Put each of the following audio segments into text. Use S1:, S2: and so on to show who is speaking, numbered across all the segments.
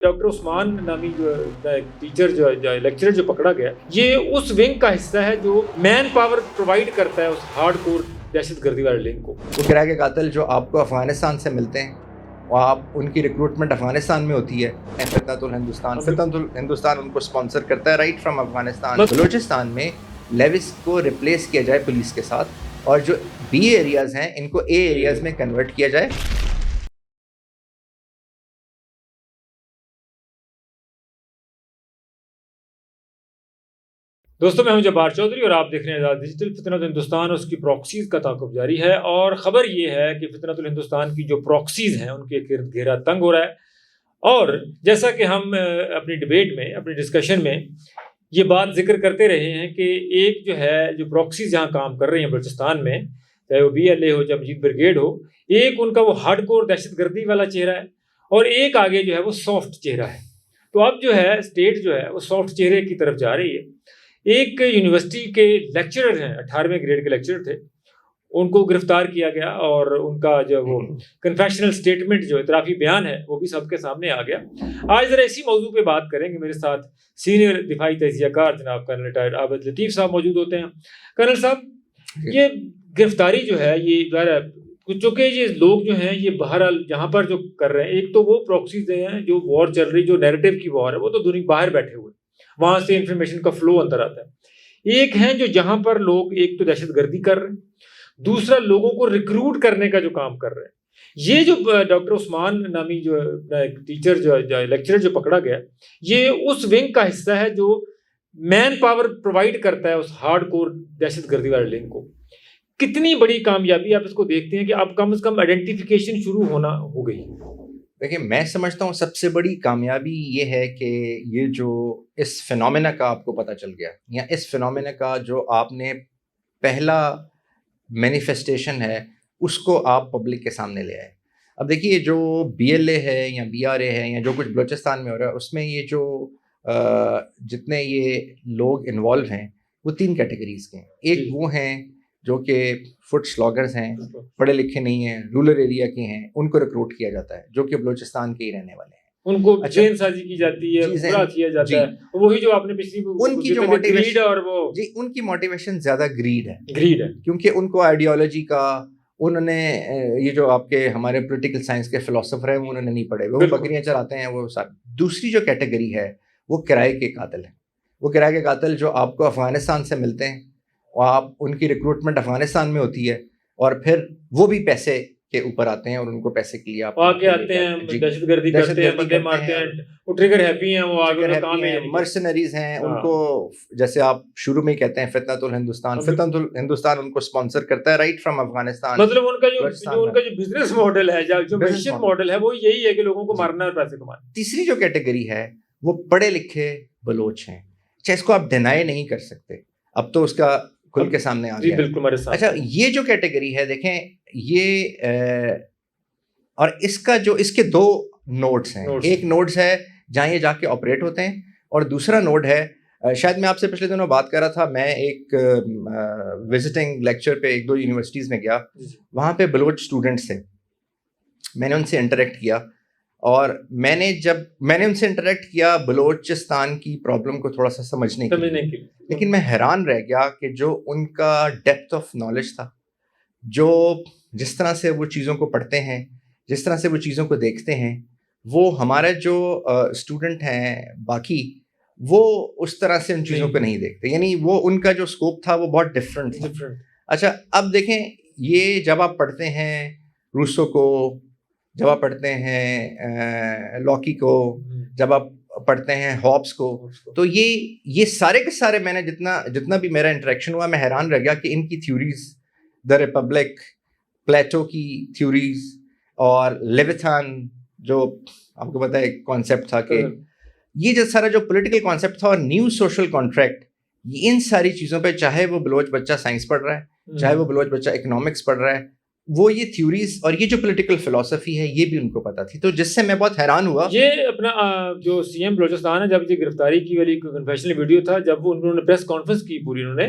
S1: Doctor عثمان نامی جو teacher جو لیکچرر جو پکڑا گیا، یہ اس ونگ کا حصہ ہے جو مین پاور پرووائڈ کرتا ہے اس ہارڈ کور دہشت گردی والے لنک کو۔
S2: وہ کرایہ کے قاتل جو آپ کو افغانستان سے ملتے ہیں اور آپ ان کی ریکروٹمنٹ افغانستان میں ہوتی ہے، فتنۃ الہندوستان ان کو سپانسر کرتا ہے رائٹ فرام افغانستان۔ بلوچستان میں لیوس کو ریپلیس کیا جائے پولیس کے ساتھ، اور جو بی ایریاز ہیں ان کو اے ایریاز میں کنورٹ کیا جائے۔
S1: دوستوں میں ہوں جبار چودھری اور آپ دیکھ رہے ہیں آزاد ڈیجیٹل۔ فتنۃ الہندوستان اس کی پراکسیز کا تعاقب جاری ہے، اور خبر یہ ہے کہ فتنۃ الہندوستان کی جو پراکسیز ہیں ان کے گرد گھیرا تنگ ہو رہا ہے۔ اور جیسا کہ ہم اپنی ڈبیٹ میں، اپنی ڈسکشن میں یہ بات ذکر کرتے رہے ہیں کہ ایک جو ہے جو پراکسیز جہاں کام کر رہے ہیں بلوچستان میں، چاہے وہ BLA ہو، چاہے مجید بریگیڈ ہو، ایک ان کا وہ ہارڈ کور دہشت گردی والا چہرہ ہے، اور ایک آگے جو ہے وہ سافٹ چہرہ ہے۔ تو اب جو ہے اسٹیٹ جو ہے وہ سافٹ چہرے کی طرف جا رہی ہے۔ ایک یونیورسٹی کے لیکچرر ہیں، 18ویں گریڈ کے لیکچرر تھے، ان کو گرفتار کیا گیا، اور ان کا جو وہ کنفیشنل سٹیٹمنٹ جو اعترافی بیان ہے وہ بھی سب کے سامنے آ گیا۔ آج ذرا اسی موضوع پہ بات کریں گے۔ میرے ساتھ سینئر دفاعی تجزیہ کار جناب کرنل ریٹائرڈ عابد لطیف صاحب موجود ہوتے ہیں۔ کرنل صاحب، یہ گرفتاری جو ہے یہ ظاہر ہے چونکہ یہ لوگ جو ہیں یہ بہرحال جہاں پر جو کر رہے ہیں، ایک تو وہ پراکسیز ہیں جو وار چل رہی، جو نیریٹو کی وار ہے، وہ تو دنیا باہر بیٹھے ہوئے، وہاں سے انفارمیشن کا فلو اندر آتا ہے۔ ایک ہیں جو جہاں پر لوگ ایک تو دہشت گردی کر رہے ہیں، دوسرا لوگوں کو ریکروٹ کرنے کا جو کام کر رہے ہیں۔ یہ جو ڈاکٹر عثمان نامی جو ٹیچر جو لیکچرر جو پکڑا گیا، یہ اس ونگ کا حصہ ہے جو مین پاور پرووائڈ کرتا ہے اس ہارڈ کور دہشت گردی والے لنک کو۔ کتنی بڑی کامیابی آپ اس کو دیکھتے ہیں کہ اب کم از کم آئیڈینٹیفیکیشن شروع ہونا ہو گئی؟
S2: دیکھیں، میں سمجھتا ہوں سب سے بڑی کامیابی یہ ہے کہ یہ جو اس فینومینا کا آپ کو پتہ چل گیا، یا اس فینومینا کا جو آپ نے پہلا مینیفیسٹیشن ہے اس کو آپ پبلک کے سامنے لے آئے۔ اب دیکھیے، جو BLA ہے یا BRA ہے یا جو کچھ بلوچستان میں ہو رہا ہے، اس میں یہ جو جتنے یہ لوگ انوالو ہیں وہ 3 کیٹیگریز کے ہیں۔ ایک وہ ہیں جو کہ فوڈ سلاگرز ہیں، پڑھے لکھے نہیں ہیں، رورل ایریا کے ہیں، ان کو ریکروٹ کیا جاتا ہے، جو کہ بلوچستان کے ہی رہنے والے ہیں۔
S1: ان کو ذہن سازی کی جاتی ہے، برا کیا جاتا ہے، وہی جو آپ نے پچھلی
S2: ان کی جو موٹیویشن، اور وہ ان کی موٹیویشن زیادہ گریڈ ہے، کیونکہ ان کو آئیڈیالوجی کا، انہوں نے یہ جو آپ کے ہمارے پولیٹیکل سائنس کے فلسفر ہیں انہوں نے نہیں پڑھے، وہ بکریاں چراتے ہیں وہ سب۔ دوسری جو کیٹیگری ہے وہ کرائے کے قاتل ہیں۔ وہ کرائے کے قاتل جو آپ کو افغانستان سے ملتے ہیں، اور آپ ان کی ریکروٹمنٹ افغانستان میں ہوتی ہے، اور پھر وہ بھی پیسے کے اوپر آتے ہیں، اور ان کو پیسے کے لیے آپ
S1: آگے آتے ہیں، دہشت گردی کرتے ہیں، بندے مارتے ہیں، وہ ٹریگر ہیپی ہیں، وہ آگے کام ہے،
S2: مرسنریز ہیں۔ ان کو جیسے آپ شروع میں ہی کہتے ہیں فتنۃ الہندوستان ان کو سپانسر کرتا ہے رائٹ فرام افغانستان۔
S1: مطلب ان کا جو بزنس ماڈل ہے، جو معیشت ماڈل ہے، وہ یہی ہے کہ لوگوں کو مارنا اور پیسے کمانا۔
S2: تیسری جو کیٹیگری ہے وہ پڑھے لکھے بلوچ ہیں۔ اچھا، اس کو آپ ڈینائی نہیں کر سکتے، اب تو اس کا کھل کے سامنے آ گیا۔
S1: بالکل۔
S2: اچھا، یہ جو کیٹیگری ہے دیکھیں، یہ اور اس کا جو اس کے 2 نوڈس ہیں۔ ایک نوڈس ہے جہاں یہ جا کے آپریٹ ہوتے ہیں، اور دوسرا نوڈ ہے، شاید میں آپ سے پچھلے دنوں بات کر رہا تھا، میں ایک وزٹنگ لیکچر پہ 1-2 یونیورسٹیز میں گیا، وہاں پہ بلوچ اسٹوڈنٹس تھے، میں نے ان سے انٹریکٹ کیا، اور میں نے ان سے انٹریکٹ کیا بلوچستان کی پرابلم کو تھوڑا سا سمجھنے کے لیے، لیکن میں حیران رہ گیا کہ جو ان کا ڈیپتھ آف نالج تھا، جو جس طرح سے وہ چیزوں کو پڑھتے ہیں، جس طرح سے وہ چیزوں کو دیکھتے ہیں، وہ ہمارے جو اسٹوڈنٹ ہیں باقی، وہ اس طرح سے ان چیزوں کو نہیں دیکھتے، یعنی وہ ان کا جو اسکوپ تھا وہ بہت ڈفرینٹ تھا۔ اچھا، اب دیکھیں، یہ جب آپ پڑھتے ہیں روسو کو، جب آپ پڑھتے ہیں لاکی کو، جب آپ پڑھتے ہیں ہابس کو، تو یہ سارے کے سارے میں نے جتنا بھی میرا انٹریکشن ہوا، میں حیران رہ گیا کہ ان کی تھیوریز، دا ریپبلک، پلیٹو کی تھیوریز، اور لیویتھان جو آپ کو پتہ ہے کانسیپٹ تھا، کہ یہ جو سارا جو پولیٹیکل کانسیپٹ تھا، اور نیو سوشل کانٹریکٹ، ان ساری چیزوں پہ چاہے وہ بلوچ بچہ سائنس پڑھ رہا ہے، چاہے وہ بلوچ بچہ اکنامکس پڑھ رہا ہے، وہ یہ تھیوریز اور یہ جو پولیٹیکل فلسفی ہے یہ بھی ان کو پتہ تھی، تو جس سے میں بہت حیران ہوا۔
S1: یہ اپنا جو CM بلوچستان ہے، جب یہ گرفتاری کی والی کنفیشنل ویڈیو تھا، جب انہوں نے پریس کانفرنس کی پوری، انہوں نے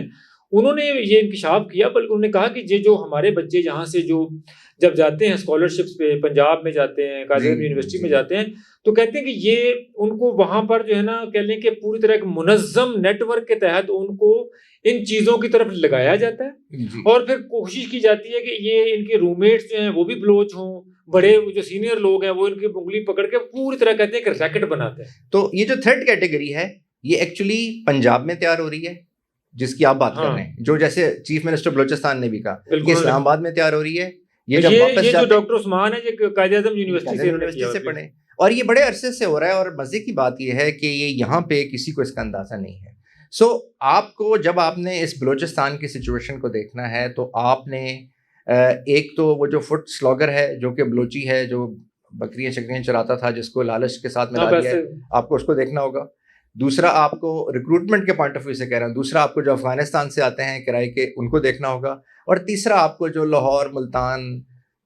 S1: انہوں نے یہ انکشاف کیا، بلکہ انہوں نے کہا کہ یہ جو ہمارے بچے یہاں سے جو جب جاتے ہیں اسکالرشپس پہ پنجاب میں جاتے ہیں، قائد اعظم یونیورسٹی میں جاتے ہیں، تو کہتے ہیں کہ یہ ان کو وہاں پر جو ہے نا کہہ لیں کہ پوری طرح ایک منظم نیٹ ورک کے تحت ان کو ان چیزوں کی طرف لگایا جاتا ہے، اور پھر کوشش کی جاتی ہے کہ یہ ان کے روم میٹس جو ہیں وہ بھی بلوچ ہوں، بڑے جو سینئر لوگ ہیں وہ ان کی انگلی پکڑ کے پوری طرح کہتے ہیں کہ ریکٹ بناتے ہیں۔
S2: تو یہ جو تھرڈ کیٹیگری ہے یہ ایکچولی پنجاب میں تیار ہو رہی ہے جس کی آپ بات کر رہے ہیں، جو جیسے چیف منسٹر بلوچستان نے بھی کہا کہ اسلام آباد میں تیار ہو رہی ہے، یہ جب واپس
S1: جو ڈاکٹر عثمان ہے یہ قائد اعظم یونیورسٹی
S2: سے پڑھے، اور یہ بڑے عرصے سے ہو رہا ہے، اور مزے کی بات یہ ہے کہ یہ یہاں پہ کسی کو اس کا اندازہ نہیں ہے۔ سو آپ کو جب آپ نے اس بلوچستان کی سچویشن کو دیکھنا ہے تو آپ نے ایک تو وہ جو فٹ سلاگر ہے جو کہ بلوچی ہے، جو بکریاں شکریاں چلاتا تھا، جس کو لالچ کے ساتھ ملا دیا ہے، آپ کو اس کو دیکھنا ہوگا۔ دوسرا آپ کو ریکروٹمنٹ کے پوائنٹ آف ویو سے کہہ رہا ہوں، دوسرا آپ کو جو افغانستان سے آتے ہیں کرائے کے ان کو دیکھنا ہوگا، اور تیسرا آپ کو جو لاہور، ملتان،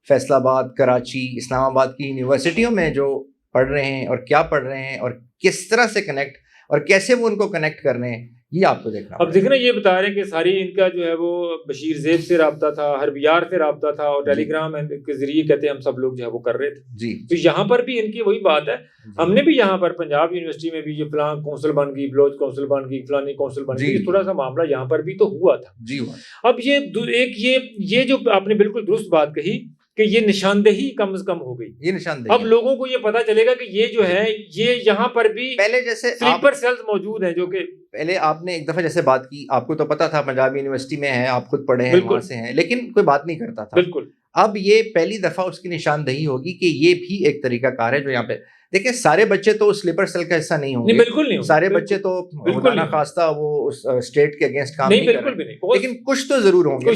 S2: فیصل آباد، کراچی، اسلام آباد کی یونیورسٹیوں میں جو پڑھ رہے ہیں اور کیا پڑھ رہے ہیں اور کس طرح سے کنیکٹ اور کیسے وہ ان کو کنیکٹ کر رہے ہیں، یہ آپ کو دیکھنا۔
S1: اب دیکھنا یہ بتا رہے ہیں کہ ساری ان کا جو ہے وہ بشیر زیب سے رابطہ تھا، حربیار سے رابطہ تھا، اور ٹیلی گرام کے ذریعے کہتے ہیں ہم سب لوگ جو ہے وہ کر رہے تھے
S2: جی۔
S1: تو یہاں پر بھی ان کی وہی بات ہے، ہم نے بھی یہاں پر پنجاب یونیورسٹی میں بھی جو فلاں کونسل بن گئی، بلوچ کونسل بن گئی، فلانی کونسل بن گئی، تھوڑا سا معاملہ یہاں پر بھی تو ہوا تھا
S2: جی۔
S1: اب یہ جو آپ نے بالکل درست بات کہی کہ یہ نشاندہی کم از کم ہو گئی،
S2: یہ نشاندہی،
S1: اب لوگوں کو یہ پتا چلے گا کہ یہ جو ہے یہ یہاں پر بھی
S2: پہلے جیسے
S1: سلیپر سیلز موجود ہیں، جو کہ
S2: پہلے آپ نے ایک دفعہ جیسے بات کی، آپ کو تو پتا تھا پنجاب یونیورسٹی میں ہے، آپ خود پڑھے ہیں، وہاں سے ہیں، لیکن کوئی بات نہیں کرتا تھا۔
S1: بالکل
S2: اب یہ پہلی دفعہ اس کی نشاندہی ہوگی کہ یہ بھی ایک طریقہ کار ہے جو یہاں پہ دیکھیں، سارے بچے تو سلیپر سیل کا حصہ نہیں ہوں گے،
S1: بالکل نہیں،
S2: سارے بچے تو خدا نہ خواستہ وہ اس اسٹیٹ کے اگینسٹ کام نہیں کر رہے، لیکن کچھ تو ضرور ہوں گے،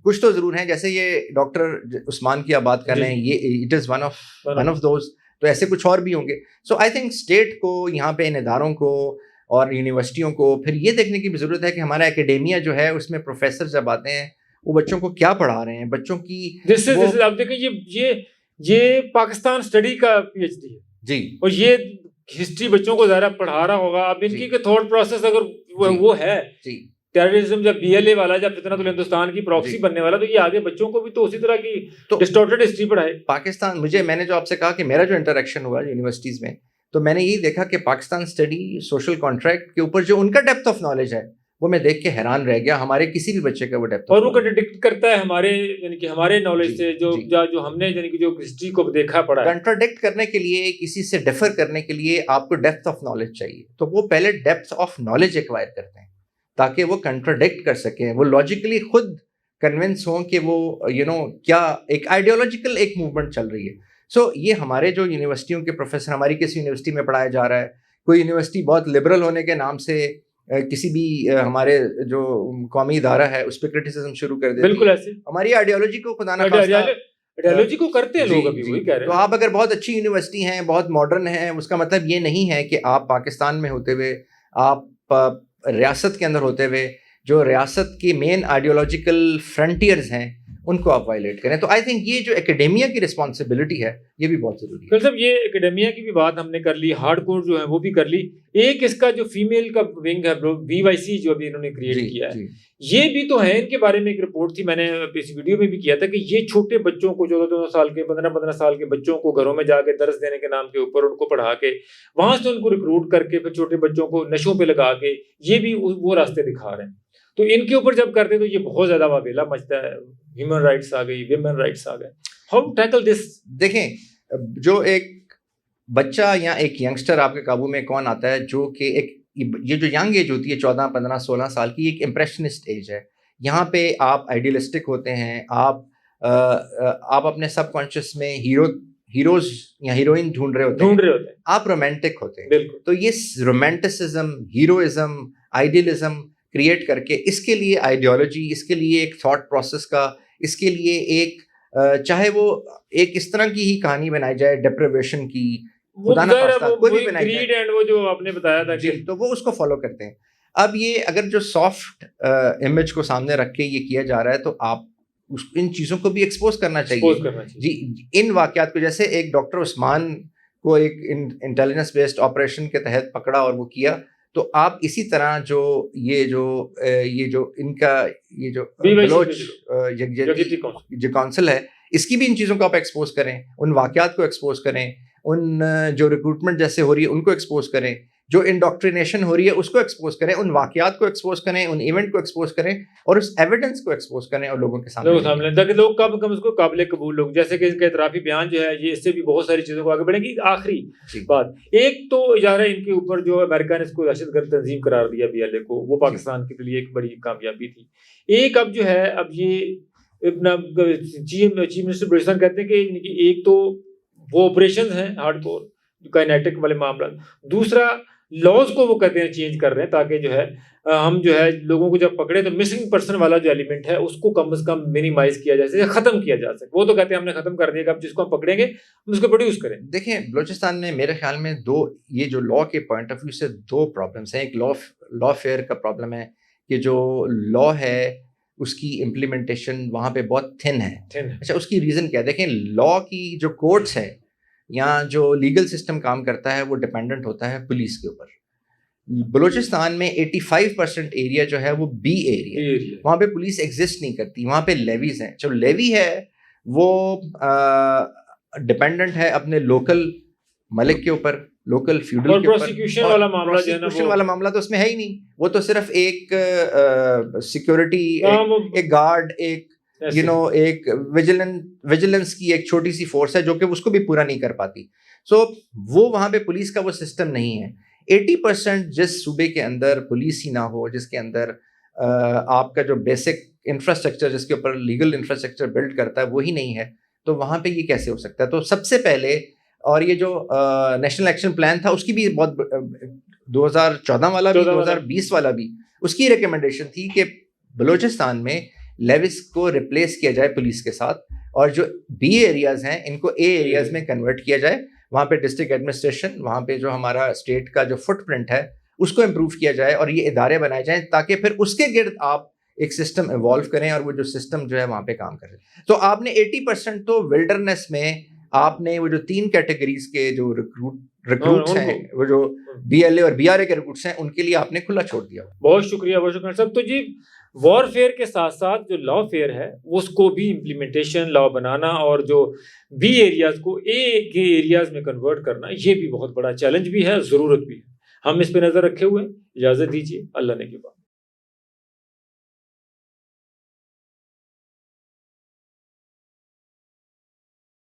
S2: کچھ تو ضرور ہیں۔ جیسے یہ ڈاکٹر عثمان کی آپ بات کر رہے ہیں، یہ it is one of those, تو ایسے کچھ اور بھی ہوں گے۔ سو آئی تھنک اسٹیٹ کو یہاں پہ ان اداروں کو اور یونیورسٹیوں کو پھر یہ دیکھنے کی بھی ضرورت ہے کہ ہمارا اکیڈیمیا جو ہے اس میں پروفیسر جب آتے ہیں وہ بچوں کو کیا پڑھا رہے ہیں، بچوں کی
S1: آپ دیکھیں یہ پاکستان اسٹڈی کا پی ایچ ڈی ہے
S2: جی،
S1: اور یہ ہسٹری بچوں کو ظاہر پڑھا رہا ہوگا۔ اب ان کی تھاٹ پروسیس اگر وہ ہے ٹیررزم، جب بی ایل اے والا، جب فتنۃ الہندوستان کی پراکسی بننے والا، تو یہ آگے بچوں کو بھی تو اسی طرح کی ڈسٹورٹڈ ہسٹری پڑھائے۔
S2: پاکستان میں نے جو آپ سے کہا کہ میرا جو انٹریکشن ہوا یونیورسٹیز میں، تو میں نے یہی دیکھا کہ پاکستان اسٹڈی سوشل کانٹریکٹ کے اوپر جو ان کا ڈیپتھ آف نالج ہے وہ میں دیکھ کے حیران رہ گیا، ہمارے کسی بھی بچے کا وہ ڈیپتھ،
S1: اور وہ کنٹراڈکٹ کرتا ہے ہمارے یعنی کہ ہمارے نالج سے، جو ہم نے یعنی کہ جو ہسٹری کو دیکھا پڑھا ہے۔
S2: کنٹراڈکٹ کرنے کے لیے، کسی سے ڈیفر کرنے کے لیے آپ کو ڈیپتھ آف نالج چاہیے، تو وہ پہلے ڈیپتھ آف نالج ایکوائر کرتے ہیں تاکہ وہ کنٹراڈکٹ کر سکیں، وہ لاجیکلی خود کنونس ہوں کہ وہ کیا ایک آئیڈیالوجیکل ایک موومنٹ چل رہی ہے۔ سو یہ ہمارے جو یونیورسٹیوں کے پروفیسر، ہماری کس یونیورسٹی میں پڑھایا جا رہا ہے، کوئی یونیورسٹی بہت لبرل ہونے کے نام سے کسی بھی ہمارے جو قومی ادارہ ہے اس پہ کرٹیسزم شروع کر دیتی ہے،
S1: بالکل ایسے
S2: ہماری آئیڈیالوجی کو خدا نہ خواستہ
S1: آئیڈیالوجی کو کرتے ہیں لوگ ابھی وہی کہہ رہے ہیں۔
S2: تو آپ اگر بہت اچھی یونیورسٹی ہیں، بہت ماڈرن ہیں، اس کا مطلب یہ نہیں ہے کہ آپ پاکستان میں ہوتے ہوئے، آپ ریاست کے اندر ہوتے ہوئے جو ریاست کے مین آئیڈیالوجیکل فرنٹیئرز ہیں ان کو آپ وائلیٹ کریں۔ تو آئی تھنک یہ جو اکیڈیمیا کی رسپانسبلٹی ہے یہ بھی بہت ضروری ہے۔
S1: صاحب یہ اکیڈیمیا کی بھی بات ہم نے کر لی، ہارڈ کور جو ہے وہ بھی کر لی، ایک اس کا جو فیمیل کا ونگ ہے BYC جو ابھی انہوں نے کریٹ کیا ہے، یہ بھی تو ہے، ان کے بارے میں ایک رپورٹ تھی، میں نے اس ویڈیو میں بھی کیا تھا کہ یہ چھوٹے بچوں کو 14 سال کے 15 سال کے بچوں کو گھروں میں جا کے درس دینے کے نام کے اوپر ان کو پڑھا کے وہاں سے ان کو ریکروٹ کر کے پھر چھوٹے بچوں کو نشوں پہ لگا کے یہ بھی وہ راستے دکھا رہے ہیں۔ تو ان کے اوپر جب کرتے تو یہ بہت زیادہ واویلا مچتا ہے، ہیومن رائٹس آ گئی، ویمن رائٹس آ گئے، ہاؤ ٹیکل دس؟
S2: دیکھیں، جو ایک بچہ یا ایک ینگسٹر آپ کے قابو میں کون آتا ہے جو کہ ایک یہ جو ینگ ایج ہوتی ہے 14 15 16 سال کی، ایک امپریشنسٹ ایج ہے، یہاں پہ آپ آئیڈیلسٹک ہوتے ہیں، آپ اپنے سب کانشیس میں ہیروز یا ہیروئن ڈھونڈ رہے ہوتے ہیں، آپ رومانٹک ہوتے ہیں۔
S1: بالکل،
S2: تو یہ رومانٹسزم، ہیروئزم، آئیڈیلزم کریٹ کر کے اس کے لیے آئیڈیالوجی، اس کے لیے ایک تھاٹ پروسیس کا، اس کے لیے ایک چاہے وہ ایک اس طرح کی ہی کہانی بنائی جائے ڈپریویشن کی، خدا نہ خواستہ کوئی بھی بنائی جائے،
S1: اینڈ وہ جو آپ نے بتایا تھا کہ
S2: تو وہ اس کو فالو کرتے ہیں۔ اب یہ اگر جو سافٹ امیج کو سامنے رکھ کے یہ کیا جا رہا ہے تو آپ ان چیزوں کو بھی ایکسپوز کرنا چاہیے۔ جی، ان واقعات کو، جیسے ایک ڈاکٹر عثمان کو ایک انٹیلیجنس بیسڈ آپریشن کے تحت پکڑا اور وہ کیا، تو آپ اسی طرح جو ان کا یہ جو بلوچ جو کونسل ہے اس کی بھی ان چیزوں کو آپ ایکسپوز کریں، ان واقعات کو ایکسپوز کریں، ان جو ریکروٹمنٹ جیسے ہو رہی ہے ان کو ایکسپوز کریں، جو انڈاکٹرینیشن ہو رہی ہے اس کو ایکسپوز کریں، ان واقعات کو ایکسپوز کریں، ان ایونٹ کو ایکسپوز کریں اور اس ایویڈنس کو ایکسپوز کریں اور لوگوں کے سامنے
S1: تاکہ لوگ کم کم اس کو قابل قبول لوگ، جیسے کہ اس کا اعترافی بیان جو ہے یہ اس سے بھی بہت ساری چیزوں کو آگے بڑھیں گی. آخری بات، ایک تو ادارہ ان کے اوپر جو امریکا نے اس کو دہشت گرد تنظیم قرار دیا BLA کو، وہ پاکستان کے لیے ایک بڑی کامیابی تھی. ایک اب جو ہے اب یہ اپنا چیف منسٹر بلوچستان کہتے ہیں کہ ایک تو وہ آپریشنز ہیں ہارڈ کور کائنیٹک والے معاملات، دوسرا لاز کو وہ کہتے ہیں چینج کر رہے ہیں تاکہ جو ہے ہم جو ہے لوگوں کو جب پکڑے تو مسنگ پرسن والا جو ایلیمنٹ ہے اس کو کم از کم منیمائز کیا جا سکے، ختم کیا جا سکے. وہ تو کہتے ہیں ہم نے ختم کر دیا کہ اب جس کو ہم پکڑیں گے ہم اس کو پروڈیوس کریں.
S2: دیکھیں بلوچستان میں میرے خیال میں یہ جو لا کے پوائنٹ آف ویو سے دو پرابلمس ہیں. ایک لا فیئر کا پرابلم ہے کہ جو لا ہے اس کی امپلیمنٹیشن وہاں پہ بہت تھن ہے. اچھا اس کی ریزن کیا ہے؟ دیکھیں لا کی جو کورٹس ہے یا جو لیگل سسٹم کام کرتا ہے وہ ڈپینڈنٹ ہوتا ہے پولیس کے اوپر. بلوچستان میں 85% ایریا جو ہے وہ بی ایریا، وہاں پہ پولیس ایگزسٹ نہیں کرتی، وہاں پہ لیویز ہیں. جو لیوی ہے وہ ڈپینڈنٹ ہے اپنے لوکل ملک کے اوپر، لوکل فیوڈل کے اوپر.
S1: پروسیکیوشن والا معاملہ جو ہے نا،
S2: پروسیکیوشن والا معاملہ تو اس میں ہے ہی نہیں. وہ تو صرف ایک سیکورٹی، ایک گارڈ، ایک ایک ویجیلنس کی ایک چھوٹی سی فورس ہے جو کہ اس کو بھی پورا نہیں کر پاتی. سو وہ وہاں پہ پولیس کا وہ سسٹم نہیں ہے. 80% جس صوبے کے اندر پولیس ہی نہ ہو، جس کے اندر آپ کا جو بیسک انفراسٹرکچر جس کے اوپر لیگل انفراسٹرکچر بلڈ کرتا ہے وہی نہیں ہے، تو وہاں پہ یہ کیسے ہو سکتا ہے؟ تو سب سے پہلے، اور یہ جو نیشنل ایکشن پلان تھا اس کی بھی بہت 2014 والا بھی 2020 والا بھی اس کی ریکمنڈیشن تھی کہ بلوچستان میں لیوس کو ریپلیس کیا جائے پولیس کے ساتھ، اور جو بی ایریاز ہیں ان کو اے ایریاز میں کنورٹ کیا جائے. وہاں پہ ڈسٹرکٹ ایڈمنسٹریشن، وہاں پہ جو ہمارا اسٹیٹ کا جو فٹ پرنٹ ہے اس کو امپروو کیا جائے اور یہ ادارے بنائے جائیں تاکہ پھر اس کے گرد آپ ایک سسٹم ایوالو کریں اور وہ جو سسٹم جو ہے وہاں پہ کام کرے. تو آپ نے 80% تو ولڈرنیس میں آپ نے وہ جو 3 کیٹیگریز کے جو ریکروٹس ہیں، وہ جو BLA اور BRA کے ریکروٹس ہیں، ان کے لیے آپ نے کھلا چھوڑ دیا.
S1: بہت شکریہ صاحب. تو جی وار فیئر کے ساتھ ساتھ جو لا فیئر ہے اس کو بھی امپلیمنٹیشن، لا بنانا اور جو بی ایریاز کو اے کے ایریاز میں کنورٹ کرنا، یہ بھی بہت بڑا چیلنج بھی ہے، ضرورت بھی ہے. ہم اس پہ نظر رکھے ہوئے ہیں. اجازت دیجیے، اللہ نے کے بعد.